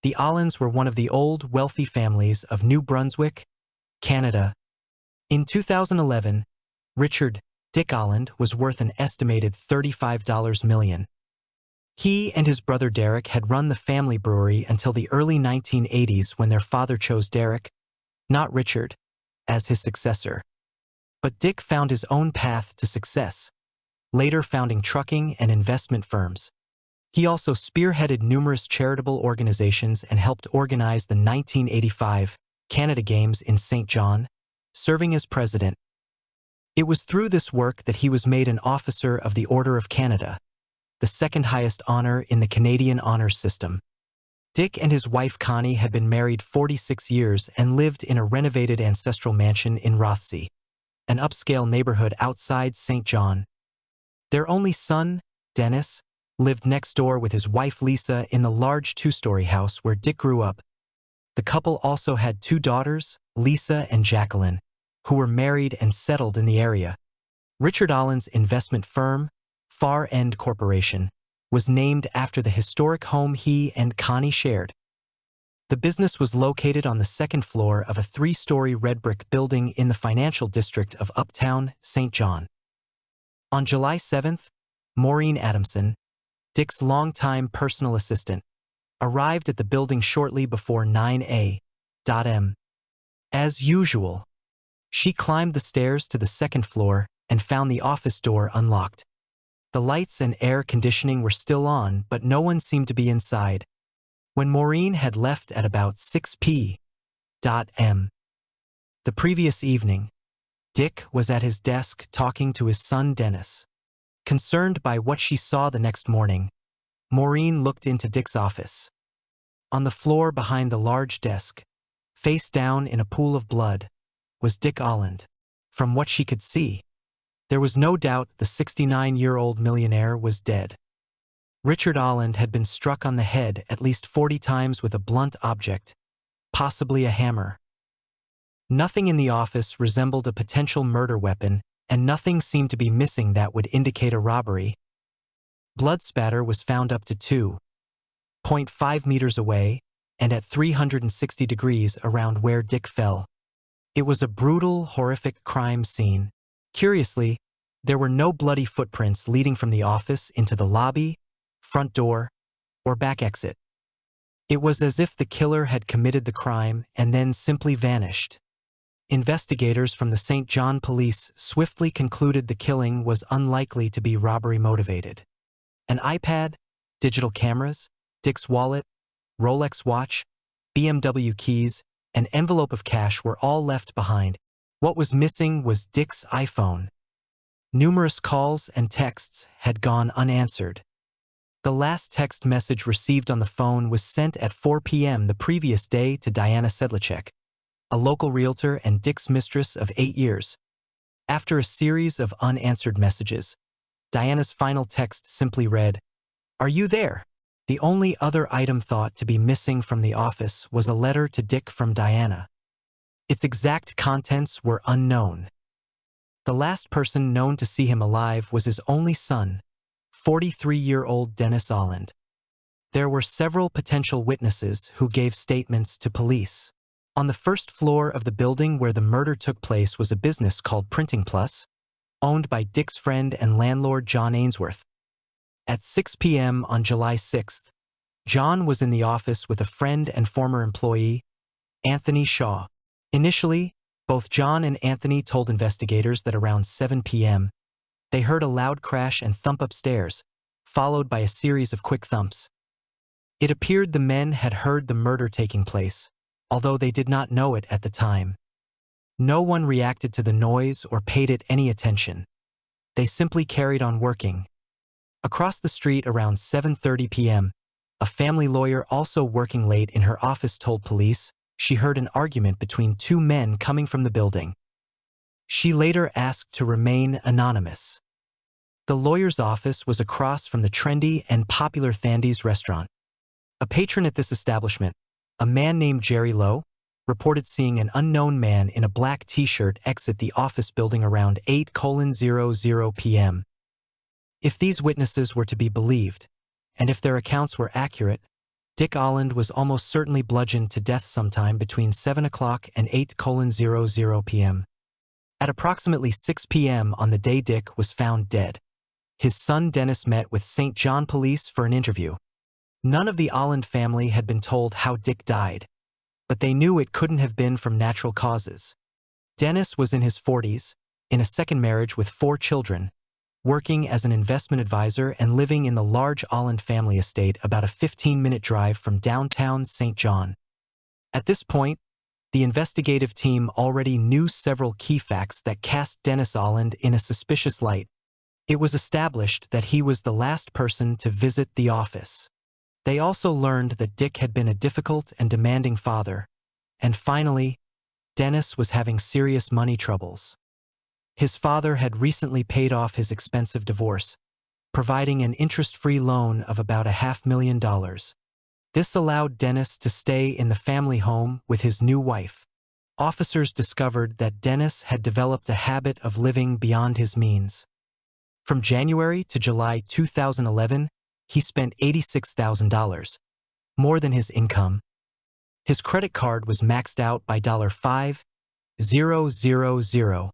The Olands were one of the old, wealthy families of New Brunswick, Canada. In 2011, Richard Dick Oland was worth an estimated $35 million. He and his brother Derek had run the family brewery until the early 1980s when their father chose Derek, not Richard, as his successor. But Dick found his own path to success, later founding trucking and investment firms. He also spearheaded numerous charitable organizations and helped organize the 1985 Canada Games in St. John, serving as president. It was through this work that he was made an Officer of the Order of Canada, the second highest honor in the Canadian honors system. Dick and his wife Connie had been married 46 years and lived in a renovated ancestral mansion in Rothsay, an upscale neighborhood outside St. John. Their only son, Dennis, lived next door with his wife Lisa in the large two-story house where Dick grew up. The couple also had two daughters, Lisa and Jacqueline, who were married and settled in the area. Richard Oland's investment firm, Far End Corporation, was named after the historic home he and Connie shared. The business was located on the second floor of a three-story red brick building in the financial district of Uptown, St. John. On July 7th, Maureen Adamson, Dick's longtime personal assistant, arrived at the building shortly before 9 a.m. As usual, she climbed the stairs to the second floor and found the office door unlocked. The lights and air conditioning were still on, but no one seemed to be inside. When Maureen had left at about 6 p.m. the previous evening, Dick was at his desk talking to his son Dennis. Concerned by what she saw the next morning, Maureen looked into Dick's office. On the floor behind the large desk, face down in a pool of blood, was Dick Oland. From what she could see, there was no doubt the 69-year-old millionaire was dead. Richard Oland had been struck on the head at least 40 times with a blunt object, possibly a hammer. Nothing in the office resembled a potential murder weapon, and nothing seemed to be missing that would indicate a robbery. Blood spatter was found up to 2.5 meters away and at 360 degrees around where Dick fell. It was a brutal, horrific crime scene. Curiously, there were no bloody footprints leading from the office into the lobby, front door, or back exit. It was as if the killer had committed the crime and then simply vanished. Investigators from the St. John Police swiftly concluded the killing was unlikely to be robbery motivated. An iPad, digital cameras, Dick's wallet, Rolex watch, BMW keys, an envelope of cash were all left behind. What was missing was Dick's iPhone. Numerous calls and texts had gone unanswered. The last text message received on the phone was sent at 4 p.m. the previous day to Diana Sedlacek, a local realtor and Dick's mistress of 8 years. After a series of unanswered messages, Diana's final text simply read, "Are you there?" The only other item thought to be missing from the office was a letter to Dick from Diana. Its exact contents were unknown. The last person known to see him alive was his only son, 43-year-old Dennis Oland. There were several potential witnesses who gave statements to police. On the first floor of the building where the murder took place was a business called Printing Plus, owned by Dick's friend and landlord John Ainsworth. At 6 p.m. on July 6th, John was in the office with a friend and former employee, Anthony Shaw. Initially, both John and Anthony told investigators that around 7 p.m., they heard a loud crash and thump upstairs, followed by a series of quick thumps. It appeared the men had heard the murder taking place, although they did not know it at the time. No one reacted to the noise or paid it any attention. They simply carried on working. Across the street around 7:30 p.m., a family lawyer also working late in her office told police she heard an argument between two men coming from the building. She later asked to remain anonymous. The lawyer's office was across from the trendy and popular Thandy's restaurant. A patron at this establishment, a man named Jerry Lowe, reported seeing an unknown man in a black t-shirt exit the office building around 8:00 p.m. If these witnesses were to be believed, and if their accounts were accurate, Dick Oland was almost certainly bludgeoned to death sometime between 7 o'clock and 8:00 p.m. At approximately 6 p.m. on the day Dick was found dead, his son Dennis met with St. John police for an interview. None of the Oland family had been told how Dick died, but they knew it couldn't have been from natural causes. Dennis was in his 40s, in a second marriage with 4 children, working as an investment advisor and living in the large Oland family estate about a 15-minute drive from downtown St. John. At this point, the investigative team already knew several key facts that cast Dennis Oland in a suspicious light. It was established that he was the last person to visit the office. They also learned that Dick had been a difficult and demanding father. And finally, Dennis was having serious money troubles. His father had recently paid off his expensive divorce, providing an interest-free loan of about $500,000. This allowed Dennis to stay in the family home with his new wife. Officers discovered that Dennis had developed a habit of living beyond his means. From January to July 2011, he spent $86,000, more than his income. His credit card was maxed out by $5,000.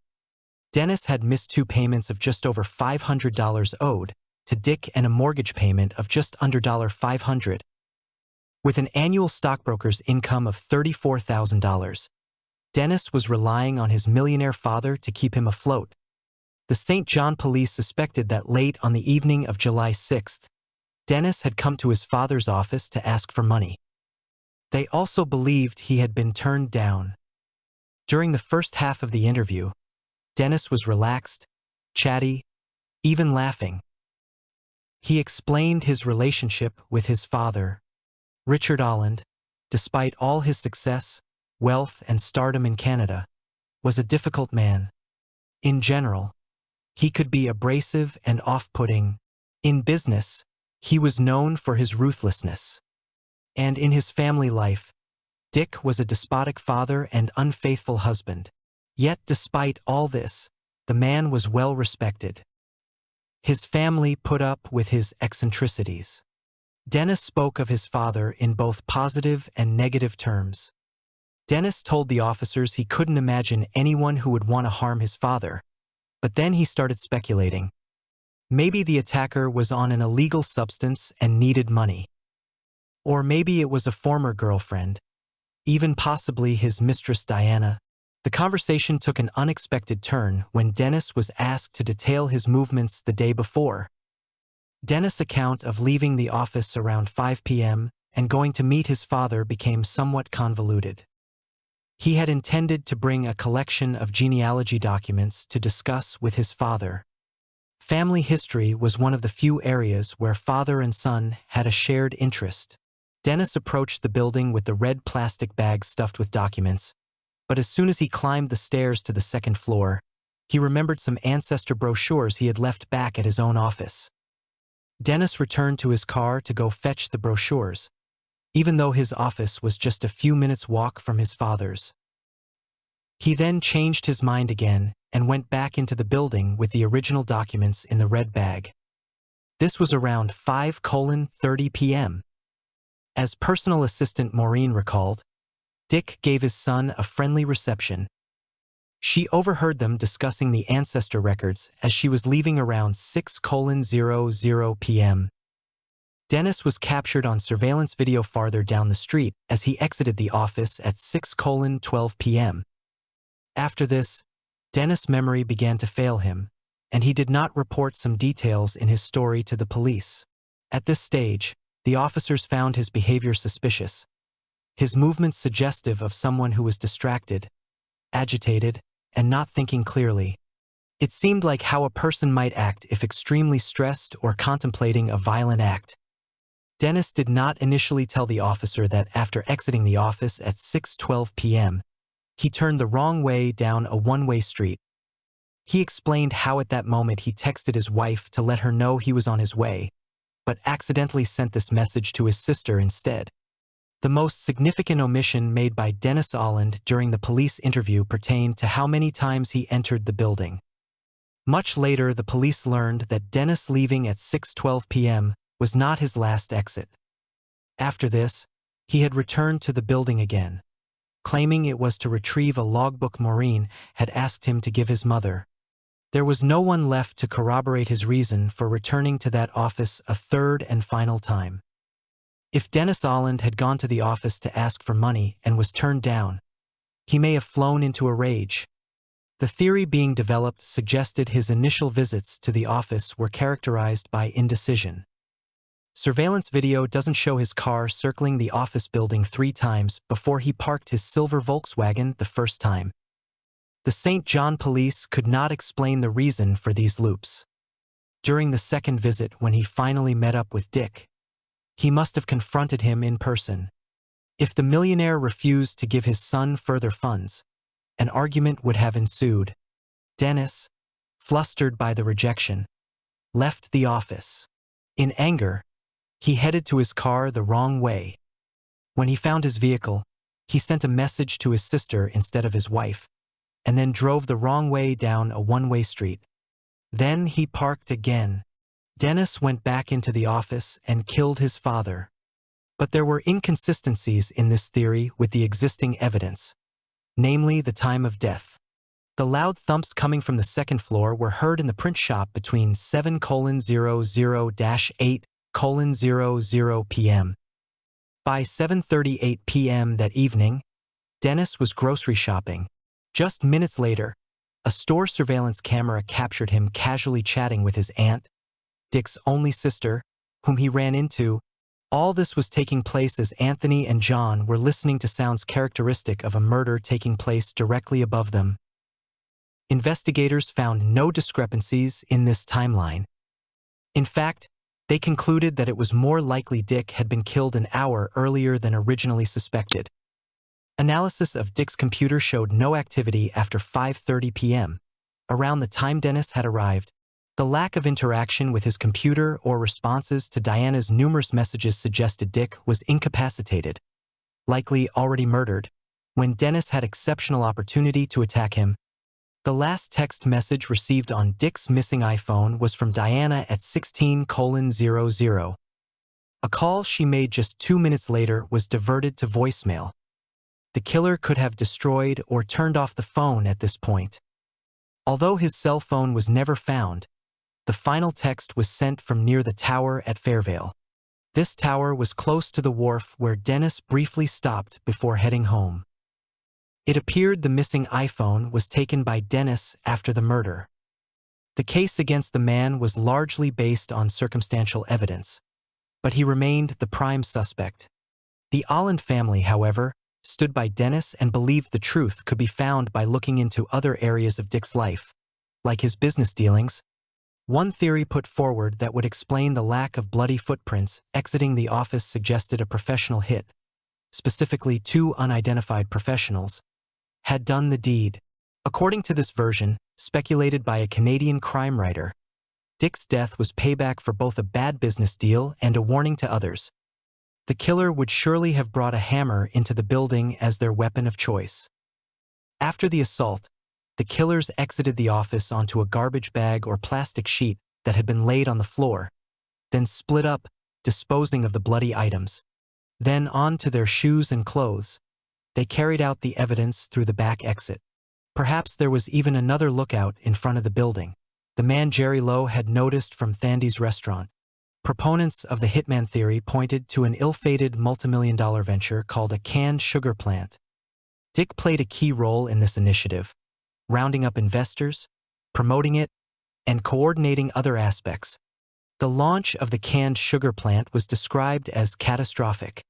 Dennis had missed 2 payments of just over $500 owed to Dick and a mortgage payment of just under $500. With an annual stockbroker's income of $34,000, Dennis was relying on his millionaire father to keep him afloat. The St. John police suspected that late on the evening of July 6th, Dennis had come to his father's office to ask for money. They also believed he had been turned down. During the first half of the interview, Dennis was relaxed, chatty, even laughing. He explained his relationship with his father, Richard Oland, despite all his success, wealth, and stardom in Canada, was a difficult man. In general, he could be abrasive and off-putting. In business, he was known for his ruthlessness. And in his family life, Dick was a despotic father and unfaithful husband. Yet despite all this, the man was well respected. His family put up with his eccentricities. Dennis spoke of his father in both positive and negative terms. Dennis told the officers he couldn't imagine anyone who would want to harm his father, but then he started speculating. Maybe the attacker was on an illegal substance and needed money. Or maybe it was a former girlfriend, even possibly his mistress Diana. The conversation took an unexpected turn when Dennis was asked to detail his movements the day before. Dennis' account of leaving the office around 5 p.m. and going to meet his father became somewhat convoluted. He had intended to bring a collection of genealogy documents to discuss with his father. Family history was one of the few areas where father and son had a shared interest. Dennis approached the building with the red plastic bag stuffed with documents, but as soon as he climbed the stairs to the second floor, he remembered some ancestor brochures he had left back at his own office. Dennis returned to his car to go fetch the brochures, even though his office was just a few minutes' walk from his father's. He then changed his mind again and went back into the building with the original documents in the red bag. This was around 5:30 p.m. As personal assistant Maureen recalled, Dick gave his son a friendly reception. She overheard them discussing the ancestor records as she was leaving around 6:00 p.m. Dennis was captured on surveillance video farther down the street as he exited the office at 6:12 p.m. After this, Dennis' memory began to fail him, and he did not report some details in his story to the police. At this stage, the officers found his behavior suspicious, his movements suggestive of someone who was distracted, agitated, and not thinking clearly. It seemed like how a person might act if extremely stressed or contemplating a violent act. Dennis did not initially tell the officer that after exiting the office at 6:12 p.m., he turned the wrong way down a one-way street. He explained how at that moment he texted his wife to let her know he was on his way, but accidentally sent this message to his sister instead. The most significant omission made by Dennis Oland during the police interview pertained to how many times he entered the building. Much later, the police learned that Dennis leaving at 6:12 p.m. was not his last exit. After this, he had returned to the building again, claiming it was to retrieve a logbook Maureen had asked him to give his mother. There was no one left to corroborate his reason for returning to that office a third and final time. If Dennis Oland had gone to the office to ask for money and was turned down, he may have flown into a rage. The theory being developed suggested his initial visits to the office were characterized by indecision. Surveillance video doesn't show his car circling the office building 3 times before he parked his silver Volkswagen the first time. The St. John police could not explain the reason for these loops. During the second visit, when he finally met up with Dick, he must have confronted him in person. If the millionaire refused to give his son further funds, an argument would have ensued. Dennis, flustered by the rejection, left the office. In anger, he headed to his car the wrong way. When he found his vehicle, he sent a message to his sister instead of his wife, and then drove the wrong way down a one-way street. Then he parked again. Dennis went back into the office and killed his father. But there were inconsistencies in this theory with the existing evidence, namely the time of death. The loud thumps coming from the second floor were heard in the print shop between 7:00-8:00 p.m. By 7:38 p.m. that evening, Dennis was grocery shopping. Just minutes later, a store surveillance camera captured him casually chatting with his aunt, Dick's only sister, whom he ran into. All this was taking place as Anthony and John were listening to sounds characteristic of a murder taking place directly above them. Investigators found no discrepancies in this timeline. In fact, they concluded that it was more likely Dick had been killed an hour earlier than originally suspected. Analysis of Dick's computer showed no activity after 5:30 p.m., around the time Dennis had arrived. The lack of interaction with his computer or responses to Diana's numerous messages suggested Dick was incapacitated, likely already murdered, when Dennis had exceptional opportunity to attack him. The last text message received on Dick's missing iPhone was from Diana at 16:00. A call she made just 2 minutes later was diverted to voicemail. The killer could have destroyed or turned off the phone at this point. Although his cell phone was never found, the final text was sent from near the tower at Fairvale. This tower was close to the wharf where Dennis briefly stopped before heading home. It appeared the missing iPhone was taken by Dennis after the murder. The case against the man was largely based on circumstantial evidence, but he remained the prime suspect. The Oland family, however, stood by Dennis and believed the truth could be found by looking into other areas of Dick's life, like his business dealings. One theory put forward that would explain the lack of bloody footprints exiting the office suggested a professional hit, specifically 2 unidentified professionals, had done the deed. According to this version, speculated by a Canadian crime writer, Dick's death was payback for both a bad business deal and a warning to others. The killer would surely have brought a hammer into the building as their weapon of choice. After the assault, the killers exited the office onto a garbage bag or plastic sheet that had been laid on the floor, then split up, disposing of the bloody items. Then on to their shoes and clothes. They carried out the evidence through the back exit. Perhaps there was even another lookout in front of the building. The man Jerry Lowe had noticed from Thandy's restaurant. Proponents of the hitman theory pointed to an ill-fated multimillion-dollar venture called a canned sugar plant. Dick played a key role in this initiative, rounding up investors, promoting it, and coordinating other aspects. The launch of the canned sugar plant was described as catastrophic.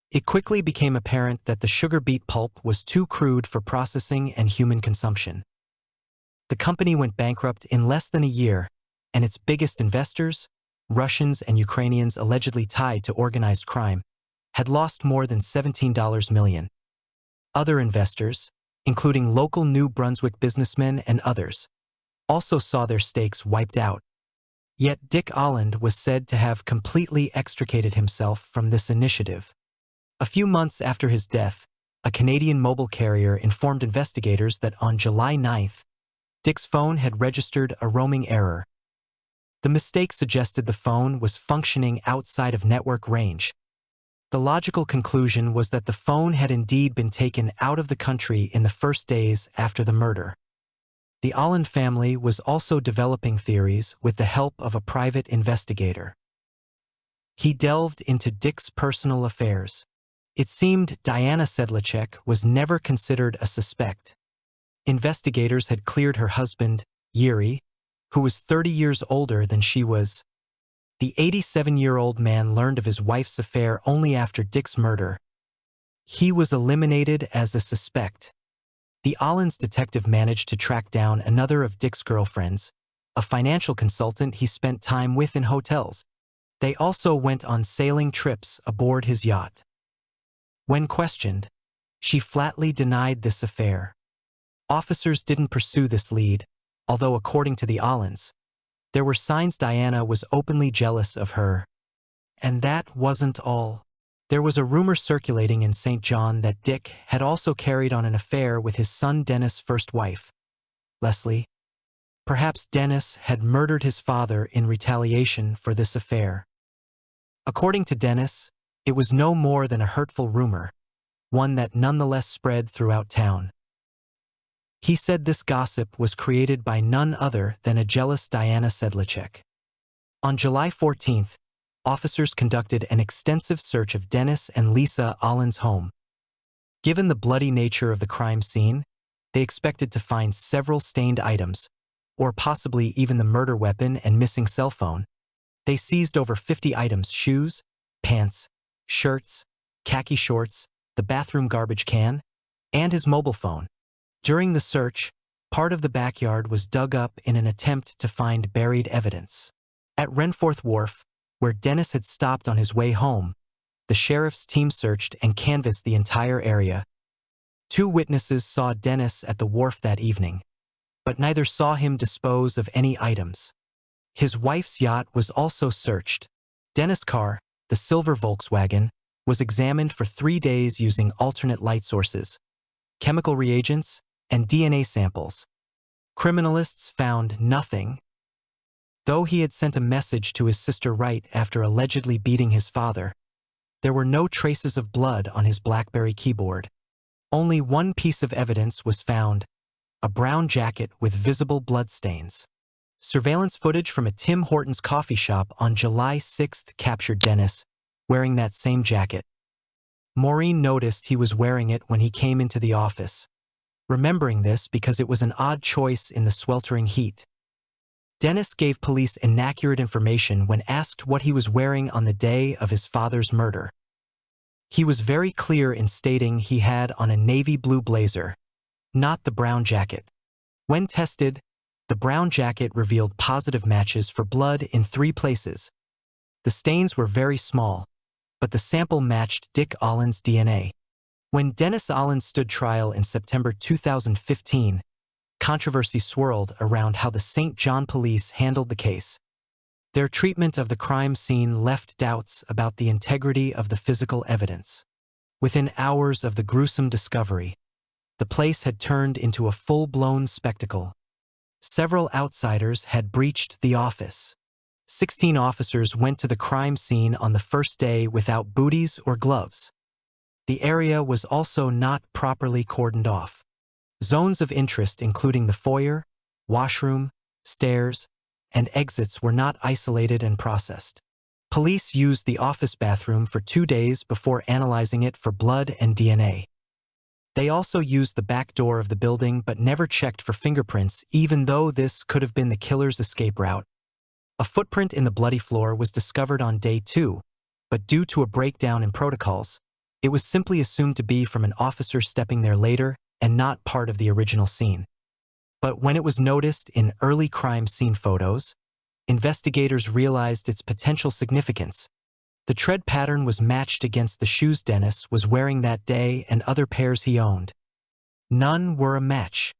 It quickly became apparent that the sugar beet pulp was too crude for processing and human consumption. The company went bankrupt in less than a year, and its biggest investors, Russians and Ukrainians allegedly tied to organized crime, had lost more than $17 million. Other investors, including local New Brunswick businessmen and others, also saw their stakes wiped out. Yet Dick Oland was said to have completely extricated himself from this initiative. A few months after his death, a Canadian mobile carrier informed investigators that on July 9th, Dick's phone had registered a roaming error. The mistake suggested the phone was functioning outside of network range. The logical conclusion was that the phone had indeed been taken out of the country in the first days after the murder. The Oland family was also developing theories with the help of a private investigator. He delved into Dick's personal affairs. It seemed Diana Sedlacek was never considered a suspect. Investigators had cleared her husband, Yuri, who was 30 years older than she was. The 87-year-old man learned of his wife's affair only after Dick's murder. He was eliminated as a suspect. The Oland's detective managed to track down another of Dick's girlfriends, a financial consultant he spent time with in hotels. They also went on sailing trips aboard his yacht. When questioned, she flatly denied this affair. Officers didn't pursue this lead, although according to the Olands, there were signs Diana was openly jealous of her. And that wasn't all. There was a rumor circulating in St. John that Dick had also carried on an affair with his son Dennis' first wife, Leslie. Perhaps Dennis had murdered his father in retaliation for this affair. According to Dennis, it was no more than a hurtful rumor, one that nonetheless spread throughout town. He said this gossip was created by none other than a jealous Diana Sedlacek. On July 14th, officers conducted an extensive search of Dennis and Lisa Oland's home. Given the bloody nature of the crime scene, they expected to find several stained items, or possibly even the murder weapon and missing cell phone. They seized over 50 items: shoes, pants, shirts, khaki shorts, the bathroom garbage can, and his mobile phone. During the search, part of the backyard was dug up in an attempt to find buried evidence. At Renforth Wharf, where Dennis had stopped on his way home, the sheriff's team searched and canvassed the entire area. 2 witnesses saw Dennis at the wharf that evening, but neither saw him dispose of any items. His wife's yacht was also searched. Dennis' car, the silver Volkswagen, was examined for 3 days using alternate light sources, chemical reagents, and DNA samples. Criminalists found nothing. Though he had sent a message to his sister right after allegedly beating his father, there were no traces of blood on his BlackBerry keyboard. Only one piece of evidence was found: a brown jacket with visible bloodstains. Surveillance footage from a Tim Hortons coffee shop on July 6th captured Dennis wearing that same jacket. Maureen noticed he was wearing it when he came into the office, remembering this because it was an odd choice in the sweltering heat. Dennis gave police inaccurate information when asked what he was wearing on the day of his father's murder. He was very clear in stating he had on a navy blue blazer, not the brown jacket. When tested, the brown jacket revealed positive matches for blood in 3 places. The stains were very small, but the sample matched Dick Oland's DNA. When Dennis Oland stood trial in September 2015, controversy swirled around how the St. John police handled the case. Their treatment of the crime scene left doubts about the integrity of the physical evidence. Within hours of the gruesome discovery, the place had turned into a full-blown spectacle. Several outsiders had breached the office. 16 officers went to the crime scene on the first day without booties or gloves. The area was also not properly cordoned off. Zones of interest, including the foyer, washroom, stairs, and exits, were not isolated and processed. Police used the office bathroom for 2 days before analyzing it for blood and DNA. They also used the back door of the building but never checked for fingerprints, even though this could have been the killer's escape route. A footprint in the bloody floor was discovered on day 2, but due to a breakdown in protocols, it was simply assumed to be from an officer stepping there later and not part of the original scene. But when it was noticed in early crime scene photos, investigators realized its potential significance. The tread pattern was matched against the shoes Dennis was wearing that day and other pairs he owned. None were a match.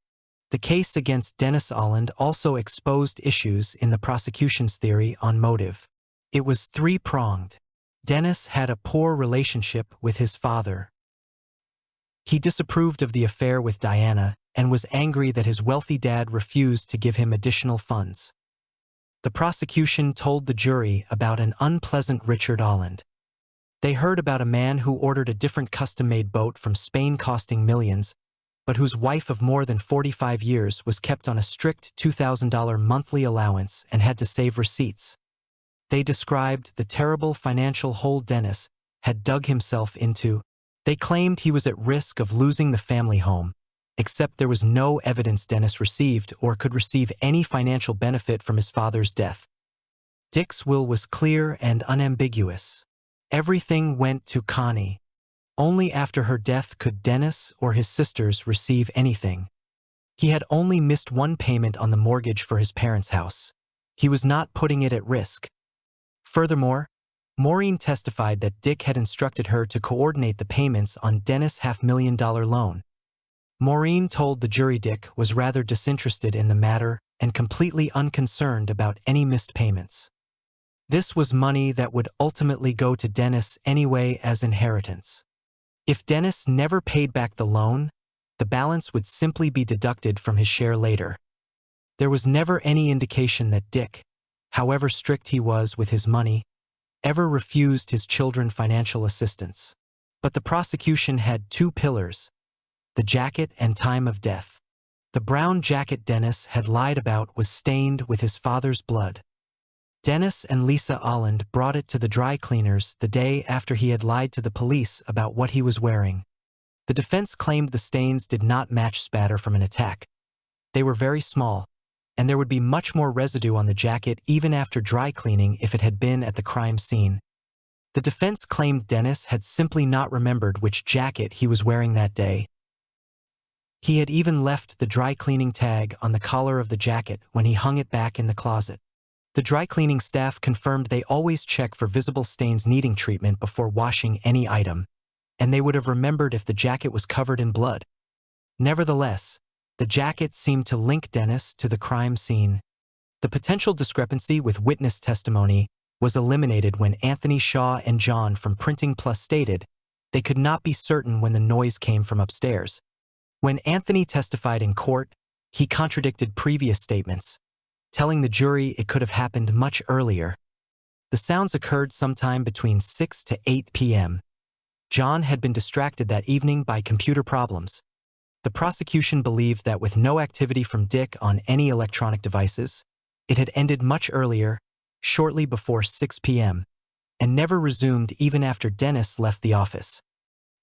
The case against Dennis Oland also exposed issues in the prosecution's theory on motive. It was 3-pronged. Dennis had a poor relationship with his father. He disapproved of the affair with Diana and was angry that his wealthy dad refused to give him additional funds. The prosecution told the jury about an unpleasant Richard Oland. They heard about a man who ordered a different custom-made boat from Spain costing millions, but whose wife of more than 45 years was kept on a strict $2,000 monthly allowance and had to save receipts. They described the terrible financial hole Dennis had dug himself into. They claimed he was at risk of losing the family home, except there was no evidence Dennis received or could receive any financial benefit from his father's death. Dick's will was clear and unambiguous. Everything went to Connie. Only after her death could Dennis or his sisters receive anything. He had only missed one payment on the mortgage for his parents' house. He was not putting it at risk. Furthermore, Maureen testified that Dick had instructed her to coordinate the payments on Dennis' $500,000 loan. Maureen told the jury Dick was rather disinterested in the matter and completely unconcerned about any missed payments. This was money that would ultimately go to Dennis anyway as inheritance. If Dennis never paid back the loan, the balance would simply be deducted from his share later. There was never any indication that Dick, however strict he was with his money, ever refused his children financial assistance. But the prosecution had two pillars: the jacket and time of death. The brown jacket Dennis had lied about was stained with his father's blood. Dennis and Lisa Oland brought it to the dry cleaners the day after he had lied to the police about what he was wearing. The defense claimed the stains did not match spatter from an attack. They were very small, and there would be much more residue on the jacket even after dry cleaning if it had been at the crime scene. The defense claimed Dennis had simply not remembered which jacket he was wearing that day. He had even left the dry cleaning tag on the collar of the jacket when he hung it back in the closet. The dry cleaning staff confirmed they always check for visible stains needing treatment before washing any item, and they would have remembered if the jacket was covered in blood. Nevertheless, the jacket seemed to link Dennis to the crime scene. The potential discrepancy with witness testimony was eliminated when Anthony Shaw and John from Printing Plus stated they could not be certain when the noise came from upstairs. When Anthony testified in court, he contradicted previous statements, telling the jury it could have happened much earlier. The sounds occurred sometime between 6 to 8 p.m. John had been distracted that evening by computer problems. The prosecution believed that with no activity from Dick on any electronic devices, it had ended much earlier, shortly before 6 p.m., and never resumed even after Dennis left the office.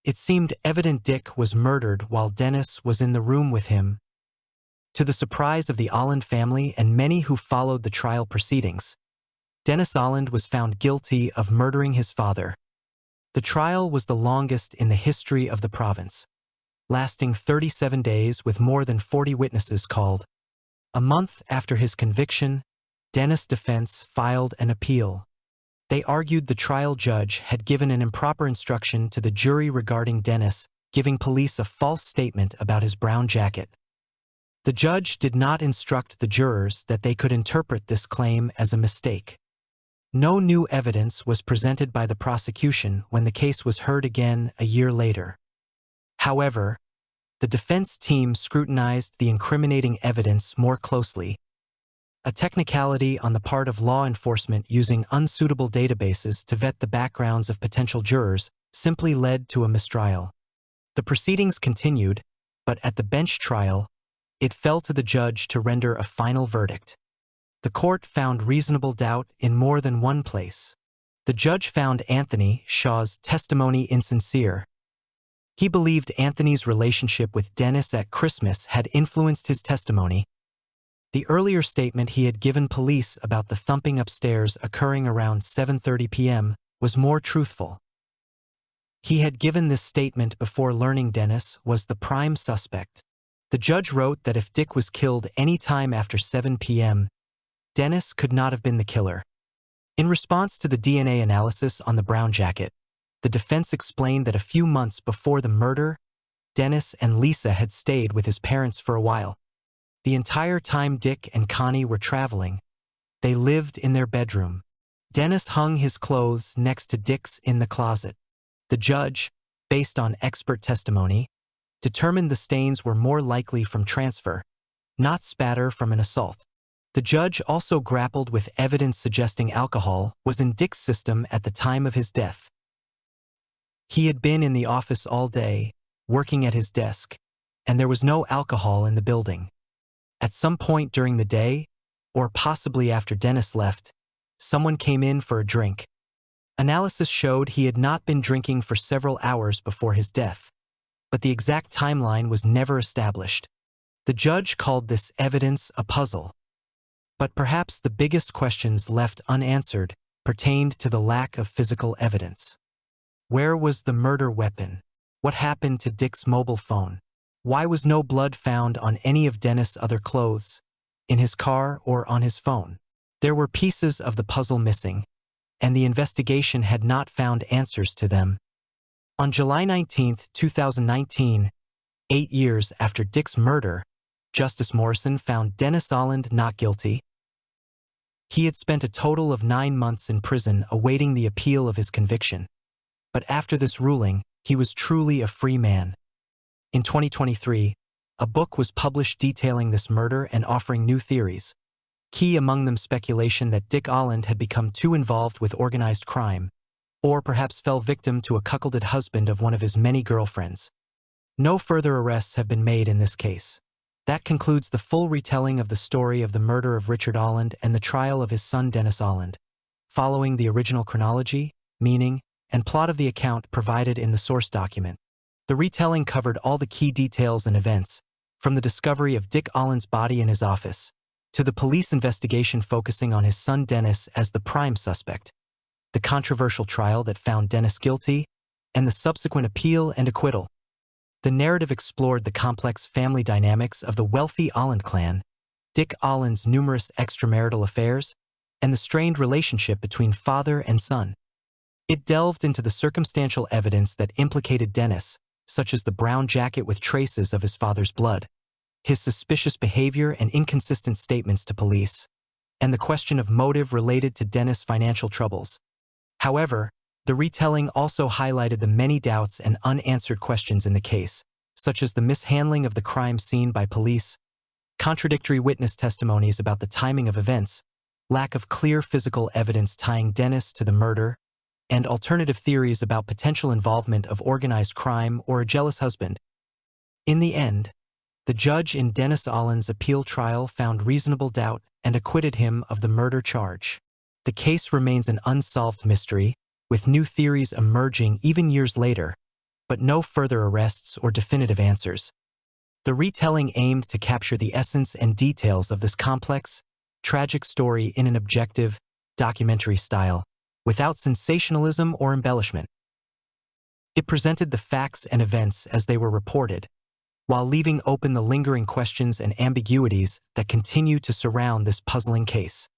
It seemed evident Dick was murdered while Dennis was in the room with him. To the surprise of the Oland family and many who followed the trial proceedings, Dennis Oland was found guilty of murdering his father. The trial was the longest in the history of the province, lasting 37 days with more than 40 witnesses called. A month after his conviction, Dennis' defense filed an appeal. They argued the trial judge had given an improper instruction to the jury regarding Dennis giving police a false statement about his brown jacket. The judge did not instruct the jurors that they could interpret this claim as a mistake. No new evidence was presented by the prosecution when the case was heard again a year later. However, the defense team scrutinized the incriminating evidence more closely. A technicality on the part of law enforcement using unsuitable databases to vet the backgrounds of potential jurors simply led to a mistrial. The proceedings continued, but at the bench trial, it fell to the judge to render a final verdict. The court found reasonable doubt in more than one place. The judge found Anthony Shaw's testimony insincere. He believed Anthony's relationship with Dennis at Christmas had influenced his testimony. The earlier statement he had given police about the thumping upstairs occurring around 7:30 p.m. was more truthful. He had given this statement before learning Dennis was the prime suspect. The judge wrote that if Dick was killed any time after 7 p.m., Dennis could not have been the killer. In response to the DNA analysis on the brown jacket, the defense explained that a few months before the murder, Dennis and Lisa had stayed with his parents for a while. The entire time Dick and Connie were traveling, they lived in their bedroom. Dennis hung his clothes next to Dick's in the closet. The judge, based on expert testimony, determined the stains were more likely from transfer, not spatter from an assault. The judge also grappled with evidence suggesting alcohol was in Dick's system at the time of his death. He had been in the office all day, working at his desk, and there was no alcohol in the building. At some point during the day, or possibly after Dennis left, someone came in for a drink. Analysis showed he had not been drinking for several hours before his death, but the exact timeline was never established. The judge called this evidence a puzzle. But perhaps the biggest questions left unanswered pertained to the lack of physical evidence. Where was the murder weapon? What happened to Dick's mobile phone? Why was no blood found on any of Dennis' other clothes, in his car or on his phone? There were pieces of the puzzle missing, and the investigation had not found answers to them. On July 19, 2019, 8 years after Dick's murder, Justice Morrison found Dennis Oland not guilty. He had spent a total of 9 months in prison awaiting the appeal of his conviction. But after this ruling, he was truly a free man. In 2023, a book was published detailing this murder and offering new theories. Key among them speculation that Dick Oland had become too involved with organized crime, or perhaps fell victim to a cuckolded husband of one of his many girlfriends. No further arrests have been made in this case. That concludes the full retelling of the story of the murder of Richard Oland and the trial of his son Dennis Oland. Following the original chronology, meaning, and plot of the account provided in the source document, the retelling covered all the key details and events, from the discovery of Dick Oland's body in his office, to the police investigation focusing on his son Dennis as the prime suspect, the controversial trial that found Dennis guilty, and the subsequent appeal and acquittal. The narrative explored the complex family dynamics of the wealthy Oland clan, Dick Oland's numerous extramarital affairs, and the strained relationship between father and son. It delved into the circumstantial evidence that implicated Dennis, such as the brown jacket with traces of his father's blood, his suspicious behavior and inconsistent statements to police, and the question of motive related to Dennis' financial troubles. However, the retelling also highlighted the many doubts and unanswered questions in the case, such as the mishandling of the crime scene by police, contradictory witness testimonies about the timing of events, lack of clear physical evidence tying Dennis to the murder, and alternative theories about potential involvement of organized crime or a jealous husband. In the end, the judge in Dennis Oland's appeal trial found reasonable doubt and acquitted him of the murder charge. The case remains an unsolved mystery, with new theories emerging even years later, but no further arrests or definitive answers. The retelling aimed to capture the essence and details of this complex, tragic story in an objective, documentary style, without sensationalism or embellishment. It presented the facts and events as they were reported, while leaving open the lingering questions and ambiguities that continue to surround this puzzling case.